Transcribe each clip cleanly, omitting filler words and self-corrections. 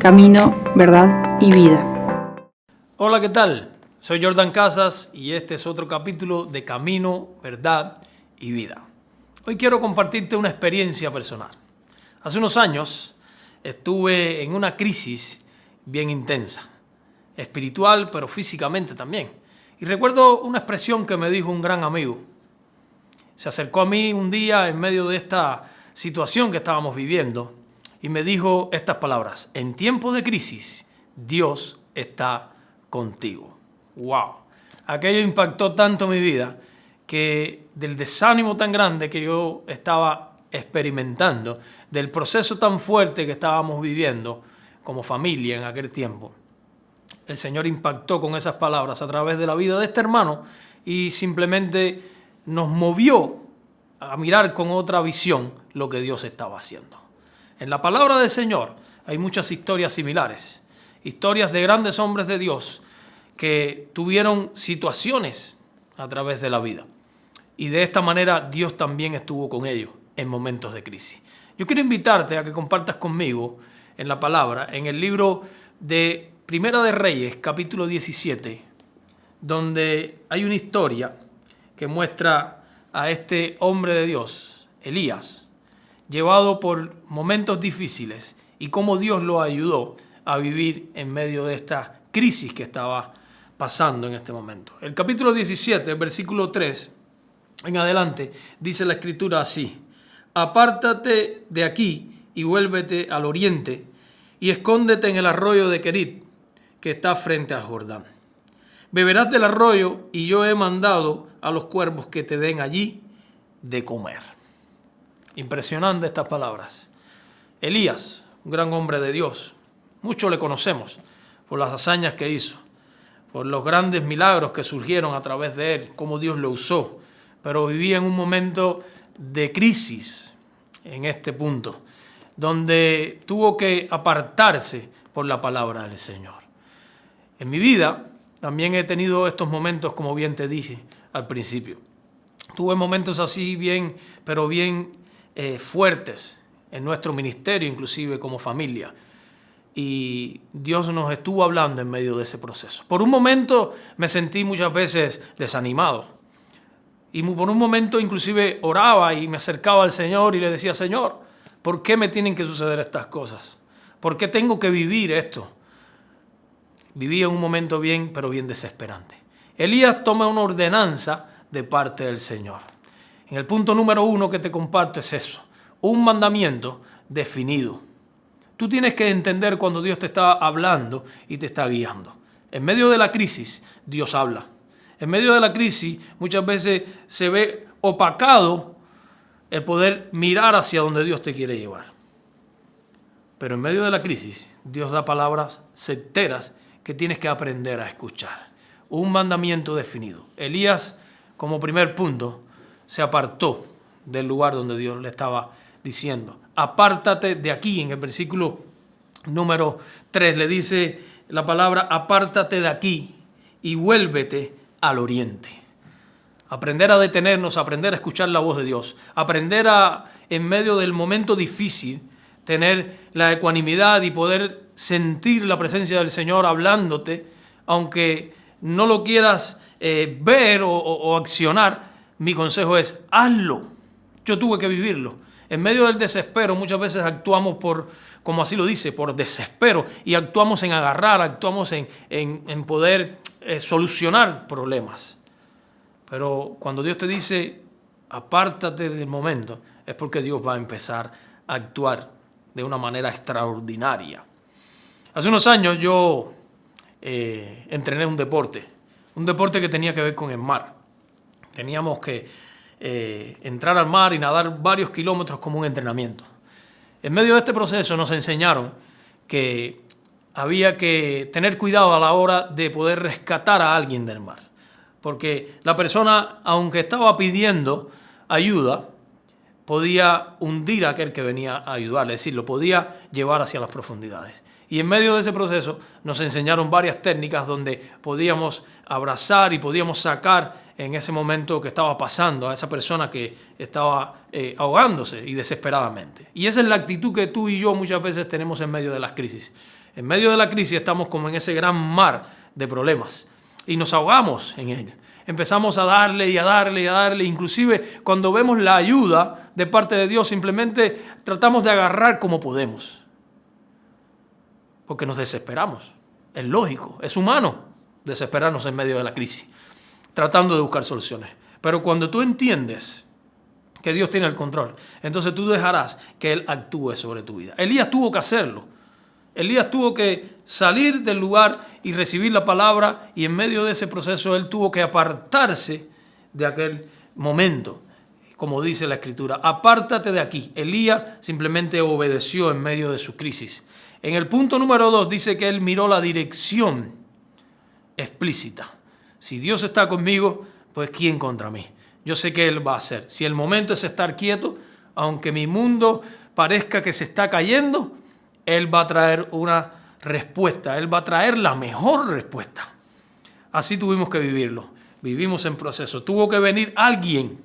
camino, verdad y vida. Hola, ¿qué tal? Soy Jordan Casas y este es otro capítulo de Camino, Verdad y Vida. Hoy quiero compartirte una experiencia personal. Hace unos años estuve en una crisis bien intensa, espiritual pero físicamente también. Y recuerdo una expresión que me dijo un gran amigo. Se acercó a mí un día en medio de esta situación que estábamos viviendo y me dijo estas palabras: en tiempos de crisis, Dios está contigo. ¡Wow! Aquello impactó tanto mi vida que del desánimo tan grande que yo estaba experimentando, del proceso tan fuerte que estábamos viviendo como familia en aquel tiempo, el Señor impactó con esas palabras a través de la vida de este hermano y simplemente nos movió a mirar con otra visión lo que Dios estaba haciendo. En la palabra del Señor hay muchas historias similares, historias de grandes hombres de Dios que tuvieron situaciones a través de la vida. Y de esta manera Dios también estuvo con ellos en momentos de crisis. Yo quiero invitarte a que compartas conmigo en la palabra, en el libro de Primera de Reyes, capítulo 17, donde hay una historia que muestra a este hombre de Dios, Elías, llevado por momentos difíciles y cómo Dios lo ayudó a vivir en medio de esta crisis que estaba pasando en este momento. El capítulo 17, versículo 3 en adelante, dice la Escritura así: apártate de aquí y vuélvete al oriente y escóndete en el arroyo de Querit, que está frente al Jordán. Beberás del arroyo y yo he mandado a los cuervos que te den allí de comer. Impresionante estas palabras. Elías, un gran hombre de Dios, muchos le conocemos por las hazañas que hizo, por los grandes milagros que surgieron a través de él, cómo Dios lo usó, pero vivía en un momento de crisis en este punto, donde tuvo que apartarse por la palabra del Señor. En mi vida también he tenido estos momentos, como bien te dije al principio. Tuve momentos así bien, pero bien fuertes en nuestro ministerio, inclusive como familia. Y Dios nos estuvo hablando en medio de ese proceso. Por un momento me sentí muchas veces desanimado. Y por un momento inclusive oraba y me acercaba al Señor y le decía: Señor, ¿por qué me tienen que suceder estas cosas? ¿Por qué tengo que vivir esto? Vivía un momento bien, pero bien desesperante. Elías toma una ordenanza de parte del Señor. En el punto número 1 que te comparto es eso: un mandamiento definido. Tú tienes que entender cuando Dios te está hablando y te está guiando. En medio de la crisis, Dios habla. En medio de la crisis, muchas veces se ve opacado el poder mirar hacia donde Dios te quiere llevar. Pero en medio de la crisis, Dios da palabras certeras que tienes que aprender a escuchar. Un mandamiento definido. Elías, como primer punto, se apartó del lugar donde Dios le estaba diciendo: apártate de aquí. En el versículo número 3 le dice la palabra: apártate de aquí y vuélvete al oriente. Aprender a detenernos, aprender a escuchar la voz de Dios, aprender a, en medio del momento difícil, tener la ecuanimidad y poder sentir la presencia del Señor hablándote, aunque no lo quieras ver o accionar. Mi consejo es: hazlo. Yo tuve que vivirlo. En medio del desespero muchas veces actuamos como así lo dice, por desespero, y actuamos en agarrar, actuamos en poder solucionar problemas. Pero cuando Dios te dice apártate del momento, es porque Dios va a empezar a actuar de una manera extraordinaria. Hace unos años yo entrené un deporte que tenía que ver con el mar. Teníamos que entrar al mar y nadar varios kilómetros como un entrenamiento. En medio de este proceso nos enseñaron que había que tener cuidado a la hora de poder rescatar a alguien del mar. Porque la persona, aunque estaba pidiendo ayuda, podía hundir a aquel que venía a ayudarle, es decir, lo podía llevar hacia las profundidades. Y en medio de ese proceso nos enseñaron varias técnicas donde podíamos abrazar y podíamos sacar en ese momento que estaba pasando a esa persona que estaba ahogándose y desesperadamente. Y esa es la actitud que tú y yo muchas veces tenemos en medio de las crisis. En medio de la crisis estamos como en ese gran mar de problemas y nos ahogamos en él. Empezamos a darle y a darle y a darle. Inclusive cuando vemos la ayuda de parte de Dios, simplemente tratamos de agarrar como podemos. Porque nos desesperamos. Es lógico, es humano desesperarnos en medio de la crisis, tratando de buscar soluciones. Pero cuando tú entiendes que Dios tiene el control, entonces tú dejarás que Él actúe sobre tu vida. Elías tuvo que hacerlo. Elías tuvo que salir del lugar y recibir la palabra, y en medio de ese proceso él tuvo que apartarse de aquel momento. Como dice la Escritura, apártate de aquí. Elías simplemente obedeció en medio de su crisis. En el punto número 2 dice que él miró la dirección explícita. Si Dios está conmigo, pues ¿quién contra mí? Yo sé que Él va a hacer. Si el momento es estar quieto, aunque mi mundo parezca que se está cayendo, Él va a traer una respuesta. Él va a traer la mejor respuesta. Así tuvimos que vivirlo. Vivimos en proceso. Tuvo que venir alguien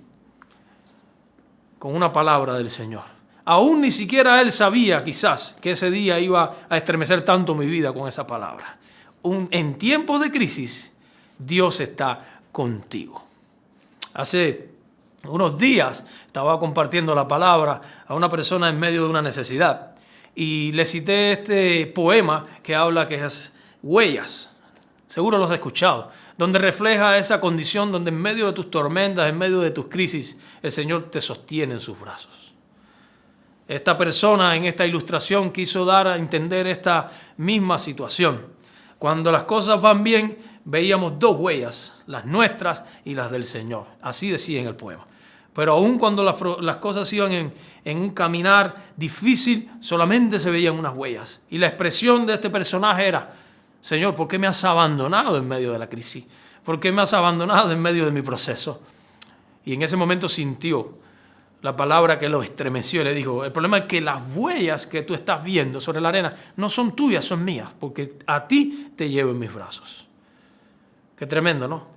con una palabra del Señor. Aún ni siquiera él sabía quizás que ese día iba a estremecer tanto mi vida con esa palabra. En tiempos de crisis, Dios está contigo. Hace unos días estaba compartiendo la palabra a una persona en medio de una necesidad y le cité este poema que habla que es Huellas. Seguro lo has escuchado, donde refleja esa condición donde en medio de tus tormentas, en medio de tus crisis, el Señor te sostiene en sus brazos. Esta persona en esta ilustración quiso dar a entender esta misma situación. Cuando las cosas van bien, veíamos dos huellas, las nuestras y las del Señor. Así decía en el poema. Pero aún cuando las cosas iban en un caminar difícil, solamente se veían unas huellas. Y la expresión de este personaje era: Señor, ¿por qué me has abandonado en medio de la crisis? ¿Por qué me has abandonado en medio de mi proceso? Y en ese momento sintió la palabra que lo estremeció y le dijo: el problema es que las huellas que tú estás viendo sobre la arena no son tuyas, son mías, porque a ti te llevo en mis brazos. Qué tremendo, ¿no?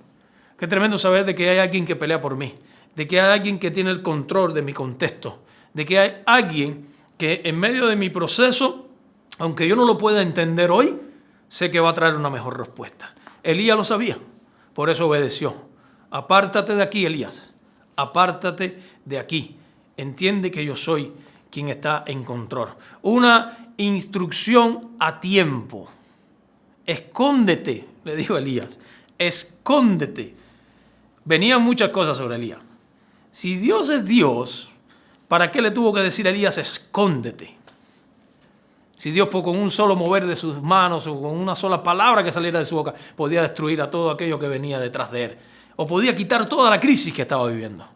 Qué tremendo saber de que hay alguien que pelea por mí, de que hay alguien que tiene el control de mi contexto, de que hay alguien que en medio de mi proceso, aunque yo no lo pueda entender hoy, sé que va a traer una mejor respuesta. Elías lo sabía, por eso obedeció. Apártate de aquí, Elías. Apártate de aquí. Entiende que yo soy quien está en control. Una instrucción a tiempo. Escóndete, le dijo Elías. Escóndete. Venían muchas cosas sobre Elías. Si Dios es Dios, ¿para qué le tuvo que decir a Elías escóndete? Si Dios con un solo mover de sus manos o con una sola palabra que saliera de su boca podía destruir a todo aquello que venía detrás de él. O podía quitar toda la crisis que estaba viviendo.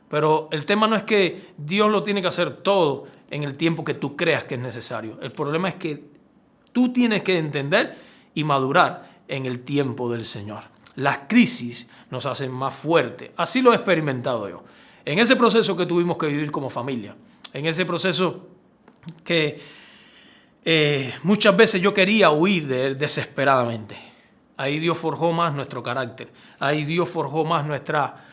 Pero el tema no es que Dios lo tiene que hacer todo en el tiempo que tú creas que es necesario. El problema es que tú tienes que entender y madurar en el tiempo del Señor. Las crisis nos hacen más fuertes. Así lo he experimentado yo. En ese proceso que tuvimos que vivir como familia. En ese proceso que muchas veces yo quería huir de él desesperadamente. Ahí Dios forjó más nuestro carácter. Ahí Dios forjó más nuestra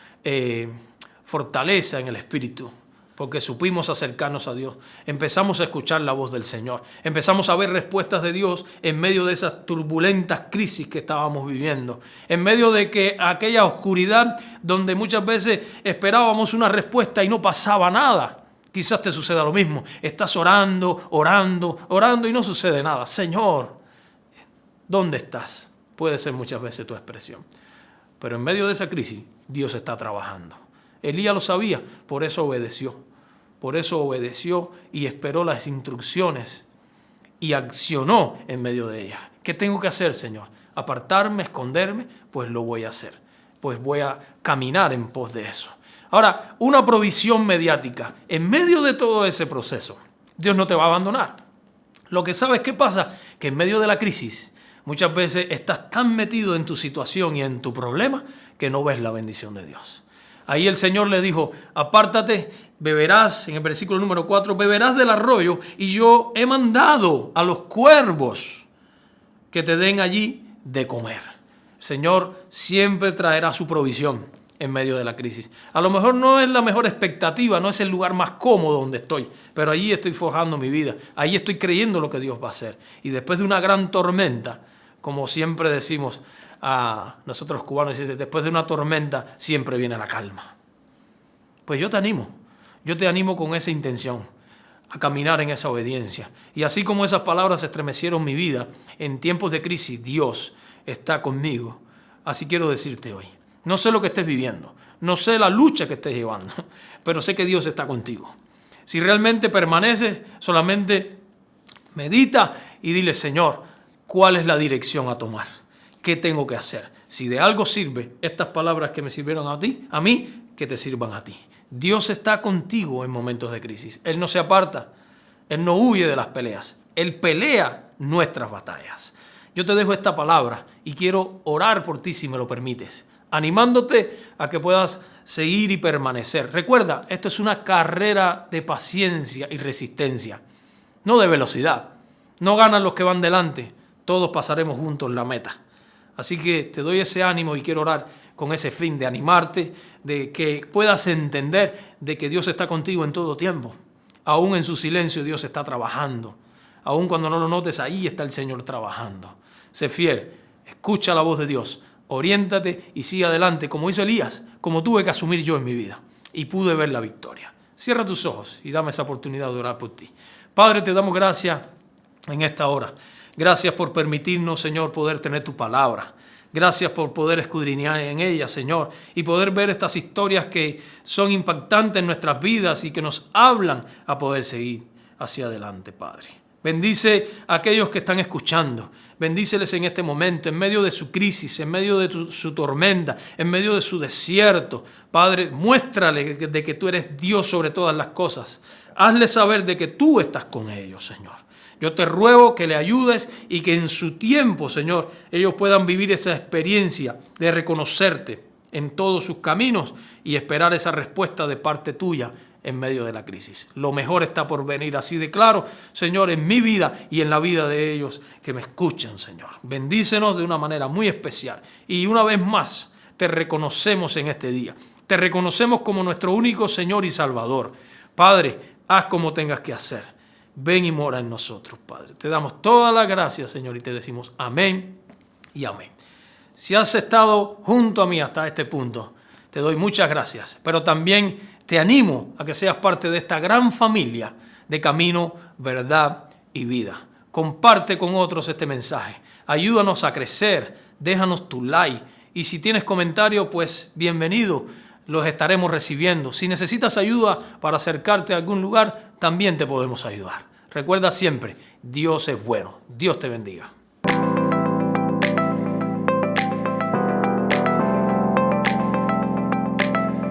fortaleza en el espíritu. Porque supimos acercarnos a Dios. Empezamos a escuchar la voz del Señor. Empezamos a ver respuestas de Dios en medio de esas turbulentas crisis que estábamos viviendo. En medio de que aquella oscuridad donde muchas veces esperábamos una respuesta y no pasaba nada. Quizás te suceda lo mismo. Estás orando, orando, orando y no sucede nada. Señor, ¿dónde estás? Puede ser muchas veces tu expresión. Pero en medio de esa crisis, Dios está trabajando. Elías lo sabía, por eso obedeció. Por eso obedeció y esperó las instrucciones y accionó en medio de ellas. ¿Qué tengo que hacer, Señor? ¿Apartarme, esconderme? Pues lo voy a hacer. Pues voy a caminar en pos de eso. Ahora, una provisión mediática. En medio de todo ese proceso, Dios no te va a abandonar. Lo que sabes que pasa, que en medio de la crisis, muchas veces estás tan metido en tu situación y en tu problema que no ves la bendición de Dios. Ahí el Señor le dijo: apártate, beberás, en el versículo número 4, beberás del arroyo y yo he mandado a los cuervos que te den allí de comer. El Señor siempre traerá su provisión en medio de la crisis. A lo mejor no es la mejor expectativa, no es el lugar más cómodo donde estoy, pero allí estoy forjando mi vida, ahí estoy creyendo lo que Dios va a hacer. Y después de una gran tormenta, como siempre decimos a nosotros cubanos, después de una tormenta siempre viene la calma. Pues yo te animo con esa intención, a caminar en esa obediencia. Y así como esas palabras estremecieron mi vida, en tiempos de crisis Dios está conmigo. Así quiero decirte hoy, no sé lo que estés viviendo, no sé la lucha que estés llevando, pero sé que Dios está contigo. Si realmente permaneces, solamente medita y dile, Señor, ¿cuál es la dirección a tomar? ¿Qué tengo que hacer? Si de algo sirve estas palabras que me sirvieron a mí, que te sirvan a ti. Dios está contigo en momentos de crisis. Él no se aparta, Él no huye de las peleas. Él pelea nuestras batallas. Yo te dejo esta palabra y quiero orar por ti si me lo permites, animándote a que puedas seguir y permanecer. Recuerda, esto es una carrera de paciencia y resistencia, no de velocidad. No ganan los que van delante, todos pasaremos juntos la meta. Así que te doy ese ánimo y quiero orar con ese fin de animarte, de que puedas entender de que Dios está contigo en todo tiempo. Aún en su silencio Dios está trabajando. Aún cuando no lo notes, ahí está el Señor trabajando. Sé fiel, escucha la voz de Dios, oriéntate y sigue adelante como hizo Elías, como tuve que asumir yo en mi vida y pude ver la victoria. Cierra tus ojos y dame esa oportunidad de orar por ti. Padre, te damos gracias en esta hora. Gracias por permitirnos, Señor, poder tener tu palabra. Gracias por poder escudriñar en ella, Señor, y poder ver estas historias que son impactantes en nuestras vidas y que nos hablan a poder seguir hacia adelante, Padre. Bendice a aquellos que están escuchando. Bendíceles en este momento, en medio de su crisis, en medio de su tormenta, en medio de su desierto. Padre, muéstrale de que tú eres Dios sobre todas las cosas. Hazle saber de que tú estás con ellos, Señor. Yo te ruego que le ayudes y que en su tiempo, Señor, ellos puedan vivir esa experiencia de reconocerte en todos sus caminos y esperar esa respuesta de parte tuya en medio de la crisis. Lo mejor está por venir, así de claro, Señor, en mi vida y en la vida de ellos que me escuchan, Señor. Bendícenos de una manera muy especial. Y una vez más, te reconocemos en este día. Te reconocemos como nuestro único Señor y Salvador. Padre, haz como tengas que hacer. Ven y mora en nosotros, Padre. Te damos toda la gracia, Señor, y te decimos amén y amén. Si has estado junto a mí hasta este punto, te doy muchas gracias, pero también te animo a que seas parte de esta gran familia de Camino, Verdad y Vida. Comparte con otros este mensaje. Ayúdanos a crecer. Déjanos tu like. Y si tienes comentarios, pues bienvenido. Los estaremos recibiendo. Si necesitas ayuda para acercarte a algún lugar, también te podemos ayudar. Recuerda siempre, Dios es bueno. Dios te bendiga.